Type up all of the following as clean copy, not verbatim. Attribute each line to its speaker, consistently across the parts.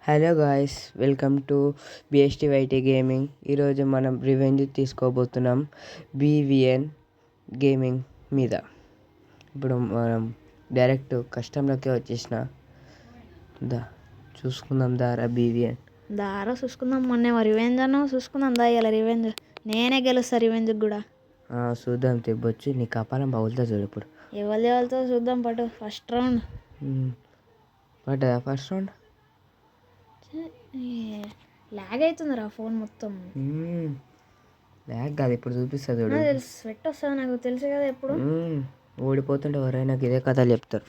Speaker 1: Hello guys, welcome to BST YT gaming. ఈరోజు మనం revenge తీసుకోబోతున్నాం BVN gaming మీద. ఇప్పుడు మనం డైరెక్ట్ కస్టంలోకే వచ్చేసిన చూసుకుందాం దారా బీవీఎన్
Speaker 2: చూసుకుందాం. మొన్న రివెంజ్ అన్న చూసుకుందాం ఇలా రివెంజ్ నేనే గెలుస్తా రివెంజ్ కూడా
Speaker 1: చూద్దాం. తెప్పొచ్చు నీ కపాలం పగులుతా చూడు. ఇప్పుడు
Speaker 2: ఎవరితో చూద్దాం. First round
Speaker 1: first round
Speaker 2: lag అవుతుందిరా ఫోన్ మొత్తం.
Speaker 1: లాగ్ కాదు, ఇప్పుడు చూపిస్తుంది చూడు.
Speaker 2: స్వెట్ వస్తుంది నాకు తెలుసు కదా. ఎప్పుడు
Speaker 1: ఓడిపోతుంటే ఎవరైనా ఇదే కథలు చెప్తారు.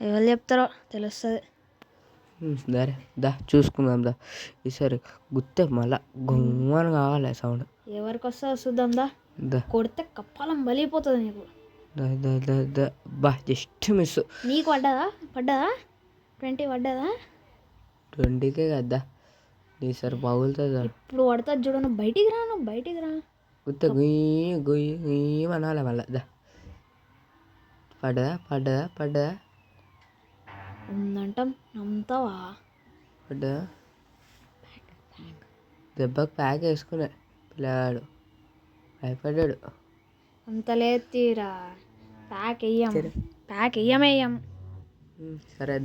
Speaker 2: ఎవరు చెప్తారో తెలుస్తుంది.
Speaker 1: చూసుకుందాం ఈసారి గుత్తే మళ్ళా గుమ్మని కావాలి సౌండ్.
Speaker 2: ఎవరికి వస్తుందో చూద్దాం. కొడితే కప్పాలం బలిపోతుంది నీకు.
Speaker 1: Just miss.
Speaker 2: నీకు పడ్డదా 20 పడ్డదా?
Speaker 1: 20కే కదా ఈసారి పగులుతుంది.
Speaker 2: ఇప్పుడు పడుతుంది చూడ. బయటికి రా
Speaker 1: గుత్త గుయ్యి అనాలి మళ్ళా. పడ్డదా
Speaker 2: ఉందంటాం. నమ్ముతావా?
Speaker 1: పడ్డదా? దెబ్బకి ప్యాక్ వేసుకున్నా పిల్లగాడు, భయపడ్డాడు.
Speaker 2: అంత లేదు తీరా. ప్యాక్ వెయ్యం.
Speaker 1: సరే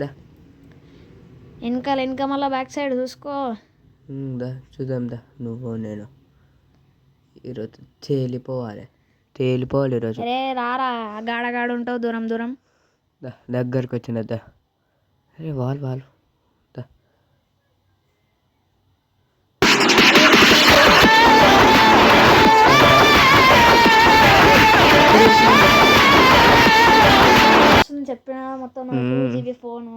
Speaker 2: వెనక మళ్ళీ బ్యాక్ సైడ్ చూసుకో.
Speaker 1: చూద్దాం. నువ్వు నేను ఈరోజు తేలిపోవాలి ఈరోజు.
Speaker 2: అరే రారా, గాడగాడు ఉంటావు దూరం.
Speaker 1: దగ్గరకు వచ్చిన అరే వాళ్ళు
Speaker 2: చెప్పిన మొత్తం 2GB ఫోను.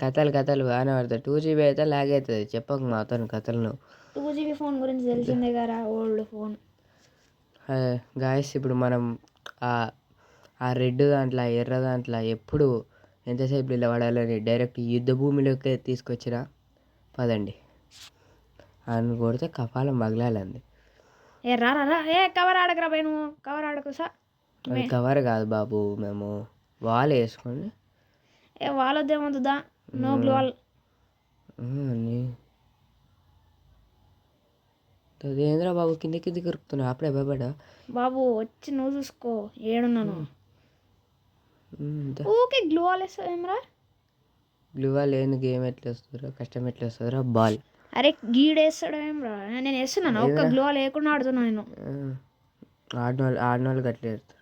Speaker 1: కథలు బాగానే పడతాయి. 2GB అయితే లాగ్ అవుతుంది. చెప్పకు మాతో కథలు. నువ్వు
Speaker 2: 2GB ఫోన్ గురించి తెలిసిందే కదా, ఓల్డ్ ఫోన్.
Speaker 1: గాయస్, ఇప్పుడు మనం ఆ రెడ్ దాంట్లో ఎర్ర దాంట్లో ఎప్పుడు ఎంతసేపు నిలబడాలని డైరెక్ట్ యుద్ధ భూమిలోకి తీసుకొచ్చిన పదండి అని కొడితే కపాలం పగలాలంది.
Speaker 2: కవర్ ఆడకరా పోయి, నువ్వు కవర్ ఆడకు.
Speaker 1: అది కవర్ కాదు బాబు, మేము వాల్ వేసుకొని
Speaker 2: వాళ్ళదేమవుతుందా? నో గ్లోవల్.
Speaker 1: అదేంద్రా బాబు, కిందికి కొరుకుతున్నా. అప్పుడే భయపడా
Speaker 2: బాబు. వచ్చి నువ్వు చూసుకో ఏడున్నాను. ఓకే, గ్లోవల్ వేస్తావేమ్రా?
Speaker 1: గ్లోవల్ ఏంది? గేమ్ ఎట్లా వస్తుందిరా? కష్టం ఎట్లా వస్తుందిరా? బాల్.
Speaker 2: అరే గీడేస్తాడు ఏమ్రా? నేను వేస్తున్నాను. ఒక్క గ్లోవల్ లేకుండా ఆడుతున్నా నేను.
Speaker 1: ఆడినోళ్ళు గట్లా వెళ్తారు.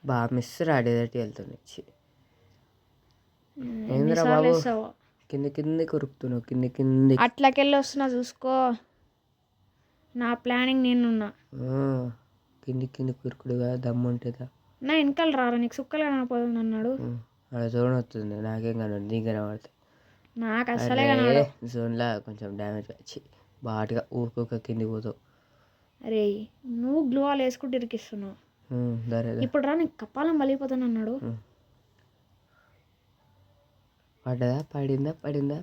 Speaker 1: బాగా మిస్ ఆడేదట్టి వెళ్తుంది. ఏంద్రా బాబు, కింది కొరుకుతున్నావు. కింది
Speaker 2: అట్లకెళ్ళి వస్తున్నా చూసుకో. నా ప్లానింగ్ నేనున్నా.
Speaker 1: కింది కురుకుడుగా దమ్ము ఉంటుందా?
Speaker 2: నా వెనకాల రారా, నీకు సుక్కలు కనపడుతుంది అన్నాడు.
Speaker 1: అలా జోన్ వస్తుంది. నాకేం కనబడి నీకు కనబడతాయి.
Speaker 2: నాకు అసలే కనబడు.
Speaker 1: జోన్లో కొంచెం డ్యామేజ్ వచ్చి బాటుగా ఊరుకోక కిందికి పోతావు. అరే
Speaker 2: నువ్వు గ్లోవాల్ వేసుకుంటూ ఇరికిస్తున్నావు. ఇప్పుడు రా, నీకు కపాలం బలిపోతాను అన్నాడు.
Speaker 1: పడిందా?
Speaker 2: పడిందా?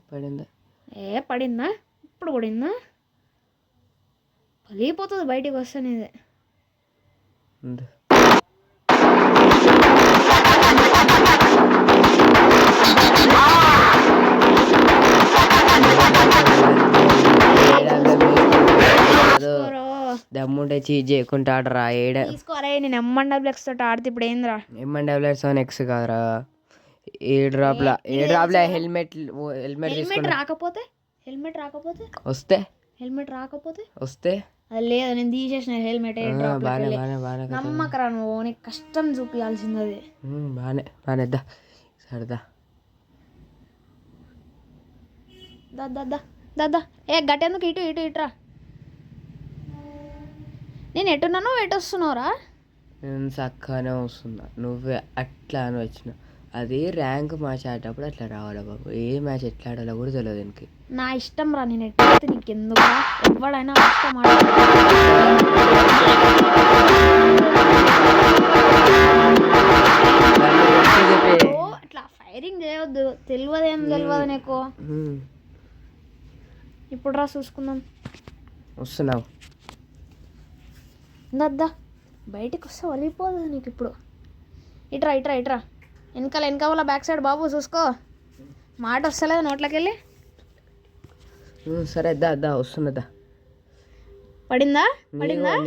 Speaker 2: ఇప్పుడు పడిందా? పలిపోతుంది బయటికి వస్తాను. ఇదే
Speaker 1: దమ్ముంటే చీజ్ చేయకుండా ఆడరా.
Speaker 2: తీసుకోరా, నేను M1XX తోటి ఆడితే ఇప్పుడు ఏంద్రా?
Speaker 1: M1XX కాదురా, ఏ డ్రాప్లా హెల్మెట్
Speaker 2: రాకపోతే
Speaker 1: వస్తే
Speaker 2: అది లేదు. నేను తీసేసిన హెల్మెట్. నమ్మకరా నువ్వు, నీకు కష్టం చూపించాల్సింది అది.
Speaker 1: బానే సరదా.
Speaker 2: గట్టెందుకు ఇటురా. నేను ఎటున్నాను, ఎటు వస్తున్నావురా?
Speaker 1: నేను చక్కగానే వస్తున్నా. నువ్వే అట్లా అని వచ్చిన. అది ర్యాంక్ మ్యాచ్ ఆడేటప్పుడు అట్లా రావాలా బాబు. ఏ మ్యాచ్ ఎట్లా ఆడాలో కూడా తెలియదు దీనికి.
Speaker 2: నా ఇష్టం రా, నేను ఎట్లయితే నీకు ఎందుకు. ఎవడైనా ఇష్టం అట్లా ఫైరింగ్ చేయవద్దు. తెలియదు నీకు. ఇప్పుడు రా చూసుకుందాం.
Speaker 1: వస్తున్నావు
Speaker 2: బయటికి వస్తే వలిపోదు నీకు. ఇప్పుడు ఇట్రా. వెనకాల బ్యాక్ సైడ్ బాబు చూసుకో. మాట వస్తలేదు నోట్లోకి వెళ్ళి.
Speaker 1: సరే దా దా వస్తున్నదా.
Speaker 2: పడిందా?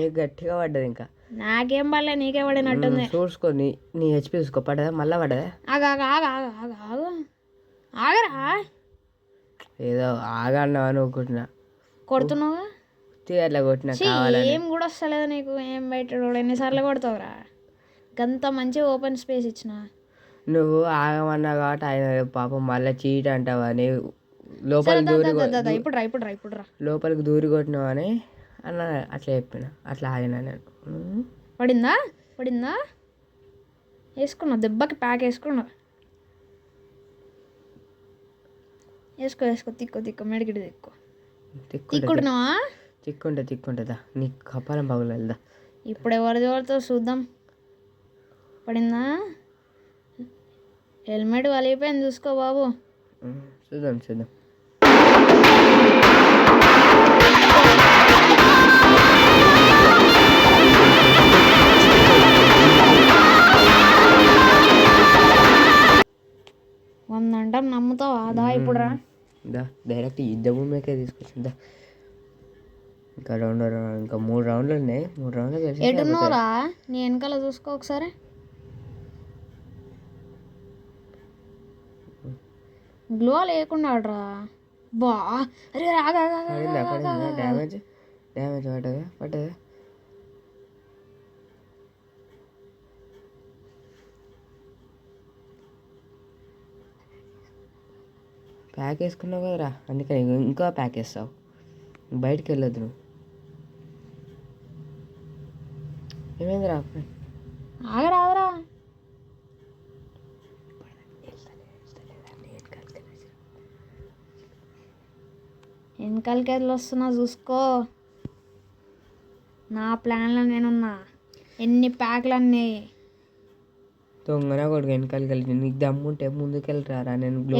Speaker 1: నీకు గట్టిగా పడ్డది ఇంకా.
Speaker 2: నాకేం పడలే, నీకే పడినట్టుంది.
Speaker 1: చూసుకో, నీ హెచ్పి చూసుకో. పడ్డదా? మళ్ళా పడ్డదా?
Speaker 2: ఆగరా,
Speaker 1: ఏదో ఆగన్నావా అనుకుంటున్నా.
Speaker 2: కొడుతున్నావుగా
Speaker 1: అట్లా కొట్టినా కావాలని.
Speaker 2: ఏం కూడా వస్తలేదు నీకు. ఏం బయట ఎన్నిసార్లు కొడతావురా? గంత మంచి ఓపెన్ స్పేస్ ఇచ్చిన.
Speaker 1: నువ్వు ఆగమన్నావు కాబట్టి ఆయన పాపం మళ్ళీ చీట్ అంటావని
Speaker 2: ఇప్పుడు రా
Speaker 1: లోపలికి దూరి కొట్టినావని అన్న అట్లా చెప్పిన. అట్లా ఆగినా నేను.
Speaker 2: పడిందా? వేసుకున్నా, దెబ్బకి ప్యాక్ వేసుకున్నా. వేసుకో తిక్కు మెడికిడి తిక్కుడున్నావా?
Speaker 1: తిక్కుంటుందా నీకు కపాలం పగులదా.
Speaker 2: ఇప్పుడు ఎవరితో చూద్దాం. పడిందా? హెల్మెట్ వలిగిపోయింది, చూసుకో బాబు.
Speaker 1: చూద్దాం.
Speaker 2: వందంటాం నమ్ముతావా? దా ఇప్పుడు రా.
Speaker 1: డైరెక్ట్ యుద్ధ భూమికే తీసుకొచ్చిందా. ఇంకా 3 రౌండ్లు ఉన్నాయి. 3 రౌండ్లు కలిసి
Speaker 2: ఎటున్నావురా? నీ వెనకాల చూసుకో ఒకసారి. గ్లో లేకుండా ఆడరా బా. అరే
Speaker 1: డ్యామేజ్ పడ్డదా? ప్యాక్ వేసుకున్నావు కదరా, అందుకని ఇంకా ప్యాక్ వేస్తావు. బయటికి వెళ్ళొద్దు నువ్వు. ఏమైందిరా?
Speaker 2: ఆగరాదరా. వెనకాలకి వస్తున్నా, చూసుకో. నా ప్లాన్లో నేనున్నా. ఎన్ని ప్యాక్లు అన్నీ
Speaker 1: దొంగన కొడుకు. వెనకాలకి వెళ్ళి నీకు దమ్ముంటే ముందుకెళ్ళరా. నేను గ్లో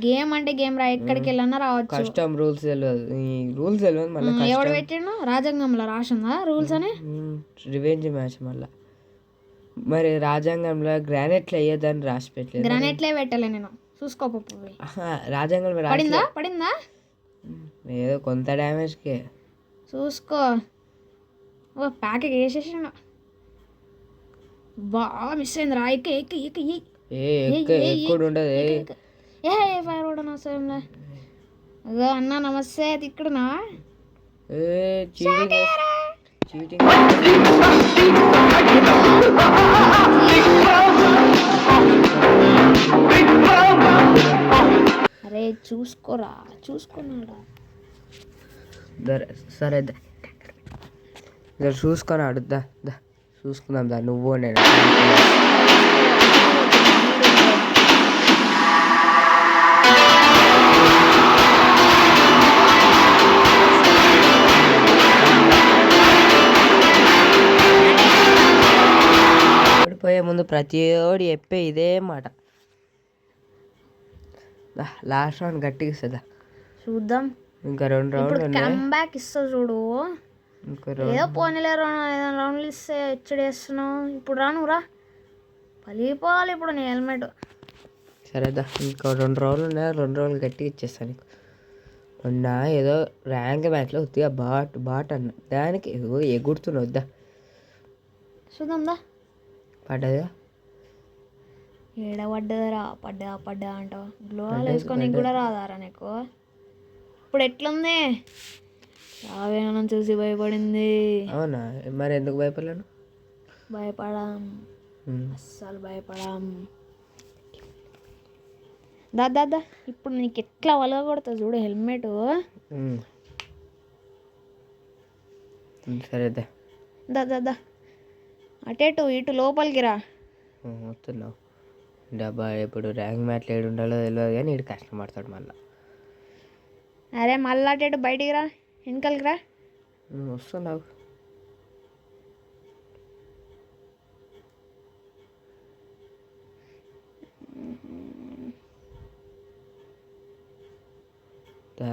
Speaker 2: గేమ్ అంటే గేమ్ రా, ఎక్కడికి వెళ్ళన్నా రావచ్చు.
Speaker 1: కస్టమ్ రూల్స్ తెలియదు. మళ్ళీ
Speaker 2: ఎవడు పెట్టిండు? రాజ్యాంగంలో రాసిందా రూల్స్ అని?
Speaker 1: రివెంజ్ మ్యాచ్ మళ్ళీ. మరి రాజ్యాంగంలో గ్రానైట్లు వేయద్దని రాసి పెట్టలేదు.
Speaker 2: గ్రానైట్లే పెట్టలే నేను, చూసుకోపో.
Speaker 1: రాజ్యాంగంలో
Speaker 2: పడిందా?
Speaker 1: ఏదో కొంత డ్యామేజ్కే
Speaker 2: చూసుకో. ఓ ప్యాక్ వేసేసాను. బాగా మిస్ అయింది రా.
Speaker 1: ఎక్కువ ఉండదు.
Speaker 2: ఫైర్ కూడా అవసరంలే. అదో అన్న నమస్తే. తిక్కడునా?
Speaker 1: చీటింగ్.
Speaker 2: అరే చూసుకున్నాడా?
Speaker 1: సరే చూసుకొని అడుద్దా. చూసుకుందాం దా. నువ్వు నేను పోయే ముందు ప్రతి ఓడి చెప్పే ఇదే మాట. లాస్ట్ రౌండ్ గట్టిగా ఇస్తుందా?
Speaker 2: చూద్దాం.
Speaker 1: ఇంకా 2 రౌండ్లు
Speaker 2: కమ్బ్యాక్ ఇస్తా చూడు. ఏదో పోనీలే 5 రౌండ్లు ఇస్తే హెచ్చడేస్తున్నావు. ఇప్పుడు రా పలిపోవాలి ఇప్పుడు నీ హెల్మెట్.
Speaker 1: సరేదా, ఇంకా 2 రౌండ్లు ఉన్నాయి. 2 రౌండ్లు గట్టిగా ఇచ్చేస్తాను నీకు. మొన్న ఏదో ర్యాంక్ మ్యాచ్లో వద్దిగా బాట్ అన్న దానికి ఎగురుతున్నావు. వద్దా
Speaker 2: చూద్దాం దా.
Speaker 1: పడ్డదా?
Speaker 2: ఏడబడ్డదరా? పడ్డా అంటావు. గ్లోవాల్ వేసుకొని కూడా రాదారా నీకు? ఇప్పుడు ఎట్లుంది? రావేనా చూసి భయపడింది.
Speaker 1: అవునా? మరి ఎందుకు భయపడలేను?
Speaker 2: భయపడాం, అస్సలు భయపడాం. దా ఇప్పుడు నీకు ఎట్లా వలగ కొడతా చూడు హెల్మెట్.
Speaker 1: సరేదా.
Speaker 2: దా అటేటు ఇటు లోపలికి రా.
Speaker 1: వస్తున్నావు. డబ్బా ఇప్పుడు ర్యాంక్ మ్యాచ్లో ఏడు ఉండాలో తెలియదు కానీ ఇటు కష్టపడతాడు మళ్ళీ.
Speaker 2: అరే మళ్ళీ అటేటు బయటికి రా, వెనకాలకి రా.
Speaker 1: వస్తున్నావు. దా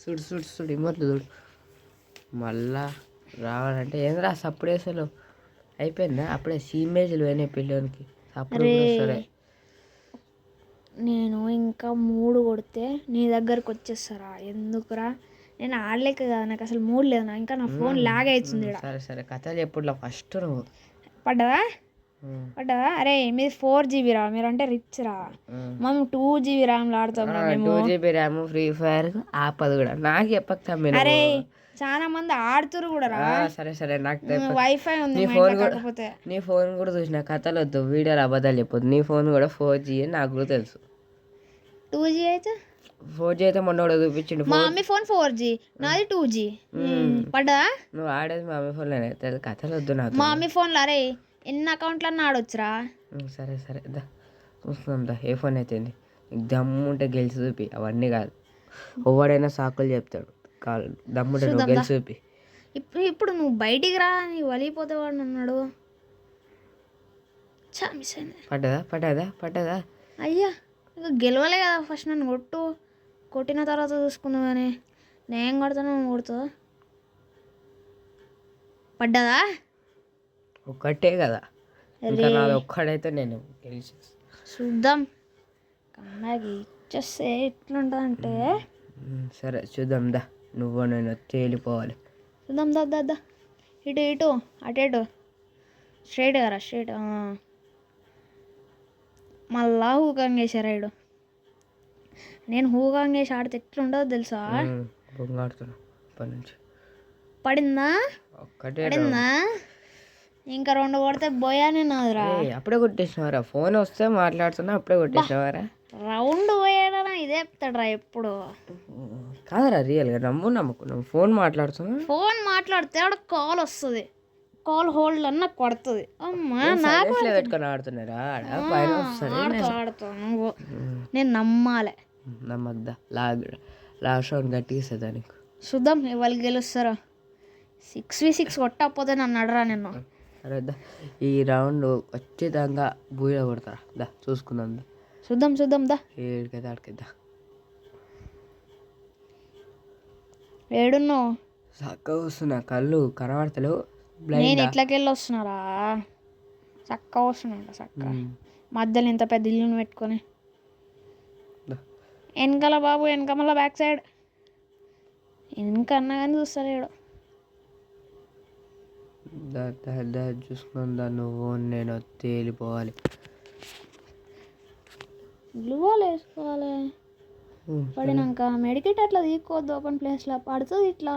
Speaker 1: చూడు ఇమ్మట్లు చూడు. మళ్ళా రావాలంటే ఏంద్రా సప్పుడు అసలు అయిపోయిందా అప్పుడే సీమేజ్లు పోయినాయి పిల్లోనికి సప్పుడు కూడా వస్తలే.
Speaker 2: నేను ఇంకా 3 కొడితే నీ దగ్గరకు వచ్చేస్తారా? ఎందుకురా, నేను ఆడలేక కదా, నాకు అసలు మూడ్ లేదు. ఇంకా నా ఫోన్ లాగ్ అవుతుంది ఈడ.
Speaker 1: సరే సరే కథలు ఎప్పుడు ఫస్ట్ నువ్వు
Speaker 2: పడ్డదా? అరే మీది 4 GB రా, మీరు అంటే రిచ్ రా. మేము 2 GB ర్యామ్లో ఆడతాం రా మేము.
Speaker 1: 2 GB ర్యామ్ ఫ్రీ ఫైర్ ఆపదు కూడా నాకు చెప్పక.
Speaker 2: అరే చాలా మంది ఆడుతురు కూడా రా.
Speaker 1: సరే సరే నాకు
Speaker 2: వైఫై ఉంది
Speaker 1: నీ ఫోన్ కూడా నీ ఫోన్ కూడా చూసిన కథలు వద్దు, వీడియోలు అబద్ధాలు చెప్పొద్దు. నీ ఫోన్ కూడా 4G అని నాకు కూడా తెలుసు.
Speaker 2: 2G అయితే
Speaker 1: 4G అయితే మొన్న కూడా చూపించిండు.
Speaker 2: మా మమ్మీ ఫోన్ 4G, నాది 2G. పడ్డా?
Speaker 1: నువ్వు ఆడేది మా మమ్మీ ఫోన్లోనే తెలుసు, కథలు వద్దు నాకు.
Speaker 2: మా మమ్మీ ఫోన్లో అరే ఎన్ని అకౌంట్లన్నా ఆడొచ్చురా.
Speaker 1: సరే సరే దా చూస్తున్నాం దా. ఏ ఫోన్ అయితే దమ్ముంటే గెలిచి చూపి, అవన్నీ కాదు. ఎవడైనా సాకులు చెప్తాడు, కాదు దమ్ముంటే నువ్వు గెలిచి చూపి.
Speaker 2: ఇప్పుడు నువ్వు బయటికి రా, నీ వలిపోతే వాడు అన్నాడు. చా మిస్ అయింది.
Speaker 1: పడ్డదా
Speaker 2: అయ్యా ఇంకా గెలవలే కదా, ఫస్ట్ నన్ను కొట్టిన తర్వాత చూసుకుందాం కానీ. నేను కొడతాను, నువ్వు కొడుతావు. పడ్డదా?
Speaker 1: ఒక్కటే కదా, ఇంకా నాది ఒక్కడైతే నేను గెలిచి
Speaker 2: చూద్దాం. కన్నాకి ఇచ్చేస్తే ఎట్లుంటుందంటే.
Speaker 1: సరే చూద్దాం దా, నువ్వు నేను తేలిపోవాలి.
Speaker 2: చూద్దాం దా. ఇటు అటు స్ట్రైట్ కదా, స్ట్రైట్. మళ్ళా హూకాంగ్ వేసారా ఇడు. నేను హూకాంగ్ వేసి ఆడితే ఎట్లుంటుందో తెలుసా?
Speaker 1: బొంగాడుతున్నా ఇప్పటి నుంచి.
Speaker 2: పడిందా? ఇంకా 2 కొడితే పోయానే నాదురా.
Speaker 1: అప్పుడే కొట్టేసినవారా? ఫోన్ వస్తే మాట్లాడుతున్నా అప్పుడే కొట్టేసినవారా?
Speaker 2: రౌండ్ పోయాడా ఇదే చెప్తాడరా ఎప్పుడు.
Speaker 1: కాదరా రియల్గా నమ్ముకున్నాం. ఫోన్ మాట్లాడితే ఆడ కాల్ వస్తుంది, కాల్ హోల్డ్ అన్న కొడుతుంది. అమ్మా నాకు పెట్టుకొని ఆడుతున్నారా?
Speaker 2: ఆడుతా నువ్వు, నేను నమ్మాలి.
Speaker 1: నమ్మద్దా? లాస్ట్ రౌండ్ గట్టిస్తుంది దానికి.
Speaker 2: చూద్దాం ఎవరు గెలుస్తారా. 6v6 కొట్టకపోతే నన్ను అడరా నిన్ను.
Speaker 1: సరే దా, ఈ రౌండ్ ఖచ్చితంగా బూయ కొడతారా దా, చూసుకుందాం దా.
Speaker 2: చూద్దాం దా.
Speaker 1: ఏడికైతే ఆడికిద్దా.
Speaker 2: ఏడున్నావు?
Speaker 1: చక్కగా వస్తున్నా, కళ్ళు కనబడతలేవు.
Speaker 2: నేను ఇట్లకెళ్ళి వస్తున్నారా? చక్కగా వస్తున్నా చక్కగా. మధ్యలో ఇంత పెద్ద ఇల్లును పెట్టుకొని వెనకాల బాబు, వెనకమల్ల బ్యాక్ సైడ్ వెనకన్నా కానీ చూస్తలేడు.
Speaker 1: చూసుకుందా, నువ్వు నేను తేలిపోవాలి.
Speaker 2: గ్లూవాల్ వేసుకోవాలి. పడినాక మెడికేట్ అట్లా తీసుకోవద్దు, ఓపెన్ ప్లేస్లో పడుతుంది ఇట్లా.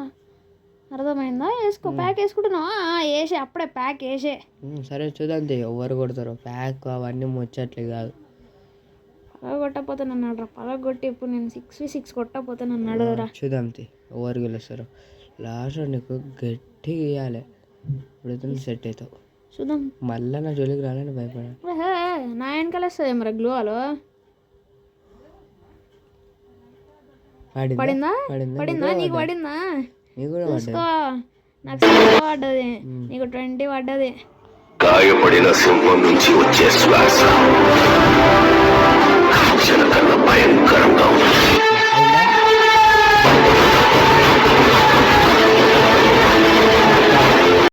Speaker 2: అర్థమైందా? వేసుకో. ప్యాక్ వేసుకుంటున్నావా? వేసే అప్పుడే ప్యాక్ వేసే.
Speaker 1: సరే చూద్దాం ఎవరు కొడతారు. ప్యాక్ అవన్నీ ముచ్చట్లే కాదు.
Speaker 2: పగగొట్టకపోతే నన్ను అడరా. పగగొట్టి ఇప్పుడు నేను 6v6 కొట్టకపోతే నన్ను అడగరా.
Speaker 1: చూద్దాం ఎవరు గెలుస్తారు. లాస్ట్ నీకు గట్టి గీయాలి, ఇప్పుడు సెట్ అవుతావు.
Speaker 2: చూద్దాం.
Speaker 1: మళ్ళీ నా జోలికి రాలని భయపడా.
Speaker 2: నా వెనకాల వస్తుంది మరి గ్లూవాలు. పడిందా? నీకు పడిందా? చూసుకో, నాకు 6 పడ్డది, నీకు 20 పడ్డది.
Speaker 3: గాయపడిన సింహం నుంచి వచ్చే శ్వాస కన్నా భయంకరంగా ఉంది.